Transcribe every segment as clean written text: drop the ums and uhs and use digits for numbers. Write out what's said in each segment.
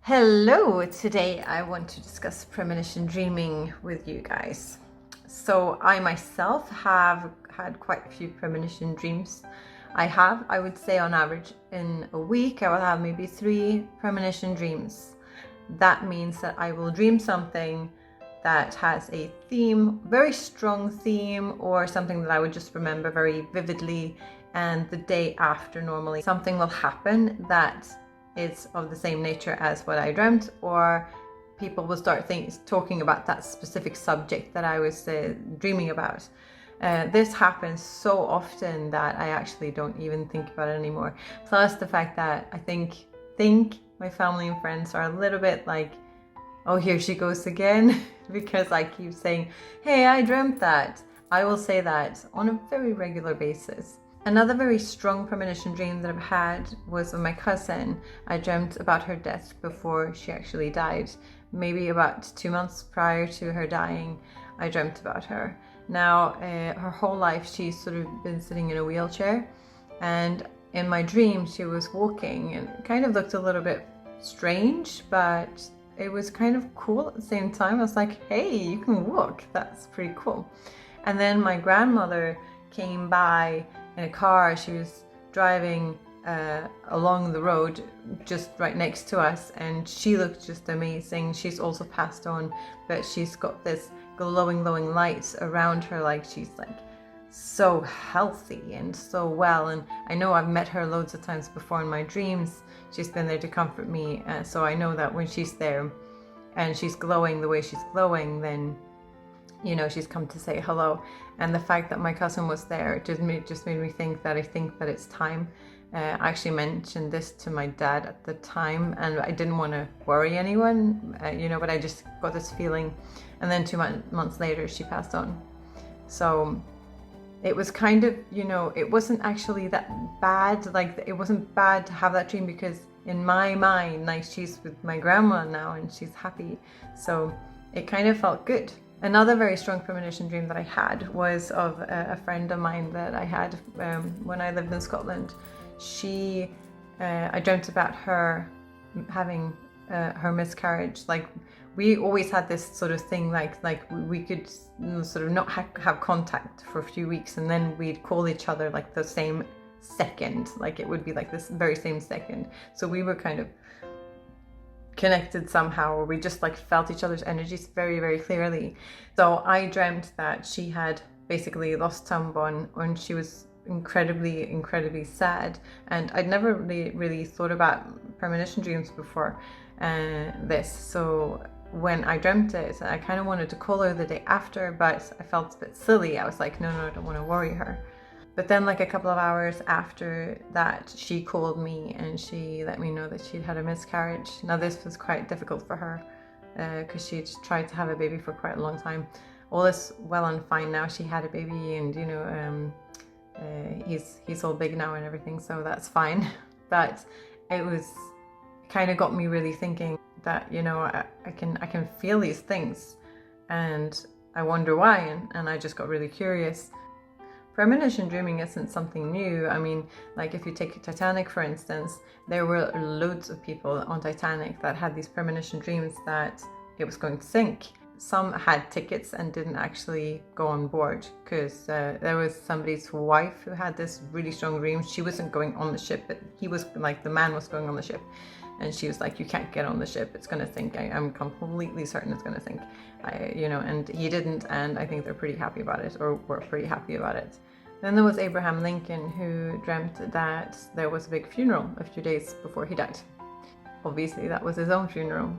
Hello, today I want to discuss premonition dreaming with you guys. So I myself have had quite a few premonition dreams. I would say on average in a week, I will have maybe 3 premonition dreams. That means that I will dream something that has a theme, very strong theme, or something that I would just remember very vividly. And the day after, normally something will happen that is of the same nature as what I dreamt, or people will start talking about that specific subject that I was dreaming about. This happens so often that I actually don't even think about it anymore. Plus the fact that I think my family and friends are a little bit like, oh, here she goes again, because I keep saying, hey, I dreamt that. I will say that on a very regular basis. Another very strong premonition dream that I've had was of my cousin. I dreamt about her death before she actually died. Maybe about 2 months prior to her dying, I dreamt about her. Now, her whole life, she's sort of been sitting in a wheelchair. And in my dream, she was walking and it kind of looked a little bit strange, but it was kind of cool at the same time. I was like, hey, you can walk. That's pretty cool. And then my grandmother came by in a car. She was driving along the road just right next to us, and she looked just amazing. She's also passed on, but she's got this glowing lights around her, like she's like so healthy and so well. And I know I've met her loads of times before in my dreams. She's been there to comfort me, so I know that when she's there and she's glowing the way she's glowing, then you know she's come to say hello. And the fact that my cousin was there just made me think that it's time. I actually mentioned this to my dad at the time, and I didn't want to worry anyone, but I just got this feeling. And then 2 months later, she passed on. So it was kind of, it wasn't actually that bad. Like, it wasn't bad to have that dream, because in my mind, like, she's with my grandma now and she's happy. So it kind of felt good. Another very strong premonition dream that I had was of a friend of mine that I had when I lived in Scotland. I dreamt about her having her miscarriage. Like, we always had this sort of thing, like we could sort of not have contact for a few weeks, and then we'd call each other like the same second. Like, it would be like this very same second. So we were kind of connected somehow, or we just like felt each other's energies very, very clearly. So I dreamt that she had basically lost someone, and she was incredibly sad. And I'd never really thought about premonition dreams before this. So when I dreamt it, I kind of wanted to call her the day after, but I felt a bit silly. I was like, no, I don't want to worry her. But then, like, a couple of hours after that, she called me and she let me know that she'd had a miscarriage. Now, this was quite difficult for her because she'd tried to have a baby for quite a long time. All is well and fine now. She had a baby, and he's all big now and everything, so that's fine. But it kind of got me really thinking that I can feel these things, and I wonder why. And I just got really curious. Premonition dreaming isn't something new. I mean, like, if you take Titanic, for instance, there were loads of people on Titanic that had these premonition dreams that it was going to sink. Some had tickets and didn't actually go on board, because there was somebody's wife who had this really strong dream. She wasn't going on the ship, but he was, like, the man was going on the ship. And she was like, you can't get on the ship, it's going to sink. I'm completely certain it's going to sink. And he didn't, and I think they're pretty happy about it, or were pretty happy about it. Then there was Abraham Lincoln, who dreamt that there was a big funeral a few days before he died. Obviously, that was his own funeral.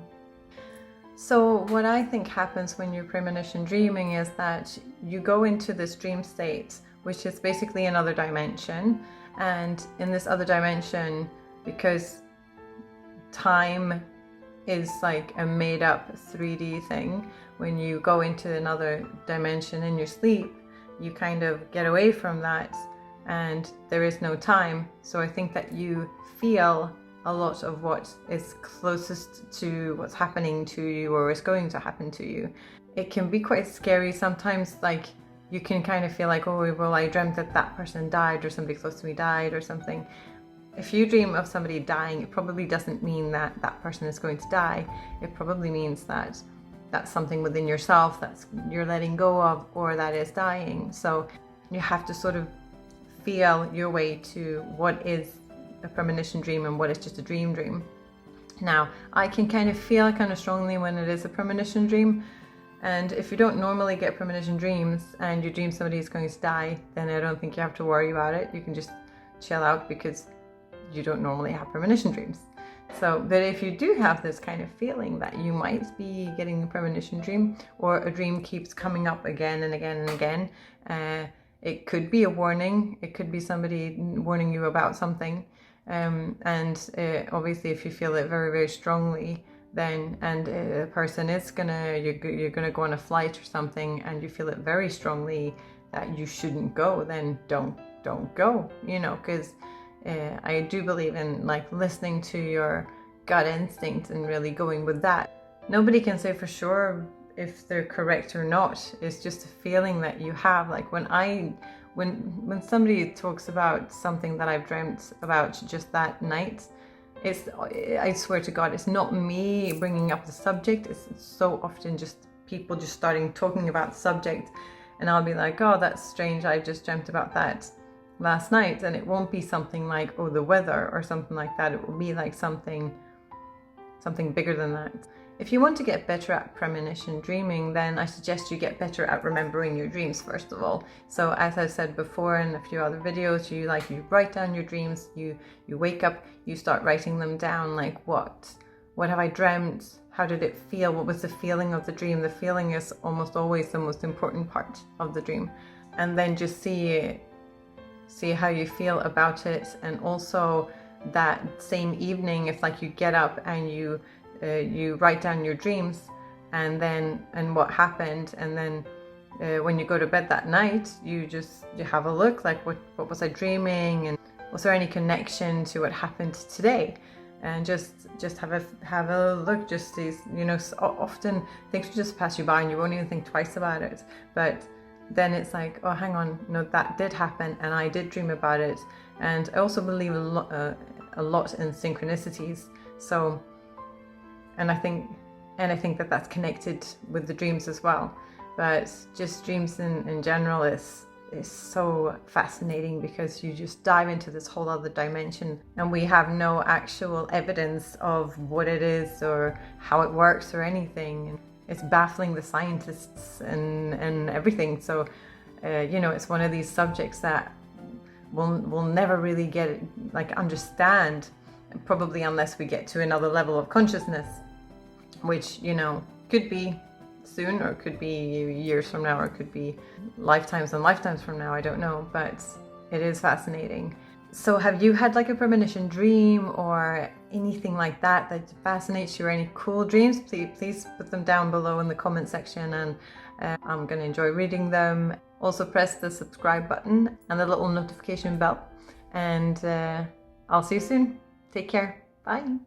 So what I think happens when you're premonition dreaming is that you go into this dream state, which is basically another dimension. And in this other dimension, because time is like a made up 3D thing, when you go into another dimension in your sleep, you kind of get away from that, and there is no time. So I think that you feel a lot of what is closest to what's happening to you, or is going to happen to you. It can be quite scary sometimes. Like, you can kind of feel like, oh, well, I dreamt that person died, or somebody close to me died or something. If you dream of somebody dying, it probably doesn't mean that that person is going to die. It probably means that that's something within yourself that's you're letting go of, or that is dying. So you have to sort of feel your way to what is a premonition dream and what is just a dream. Now, I can kind of feel kind of strongly when it is a premonition dream. And if you don't normally get premonition dreams and you dream somebody is going to die, then I don't think you have to worry about it. You can just chill out because you don't normally have premonition dreams. So, but if you do have this kind of feeling that you might be getting a premonition dream, or a dream keeps coming up again and again and again, it could be a warning. It could be somebody warning you about something. Obviously, if you feel it very, very strongly, then a person is you're gonna go on a flight or something, and you feel it very strongly that you shouldn't go, then don't go. Because I do believe in like listening to your gut instinct and really going with that. Nobody can say for sure if they're correct or not. It's just a feeling that you have. Like when somebody talks about something that I've dreamt about just that night, I swear to God, it's not me bringing up the subject. It's so often just people just starting talking about the subject, and I'll be like, oh, that's strange, I just dreamt about that last night. And it won't be something like, oh, the weather or something like that. It will be like something bigger than that. If you want to get better at premonition dreaming, then I suggest you get better at remembering your dreams first of all. So as I said before in a few other videos, you write down your dreams, you wake up, you start writing them down, like what have I dreamt? How did it feel? What was the feeling of the dream? The feeling is almost always the most important part of the dream. And then just see how you feel about it. And also that same evening, if like you get up and you write down your dreams and what happened, and then when you go to bed that night, you have a look, like what was I dreaming, and was there any connection to what happened today, and just have a look. Just these, often things will just pass you by and you won't even think twice about it, but then it's like, oh, hang on, no, that did happen and I did dream about it. And I also believe a lot in synchronicities. So And I think that that's connected with the dreams as well. But just dreams in general is so fascinating, because you just dive into this whole other dimension, and we have no actual evidence of what it is or how it works or anything. It's baffling the scientists and everything. So, it's one of these subjects that we'll never really understand, probably unless we get to another level of consciousness, which, could be soon, or it could be years from now, or it could be lifetimes and lifetimes from now. I don't know, but it is fascinating. So have you had like a premonition dream or anything like that fascinates you, or any cool dreams? Please put them down below in the comment section, and I'm going to enjoy reading them. Also press the subscribe button and the little notification bell, and I'll see you soon. Take care. Bye.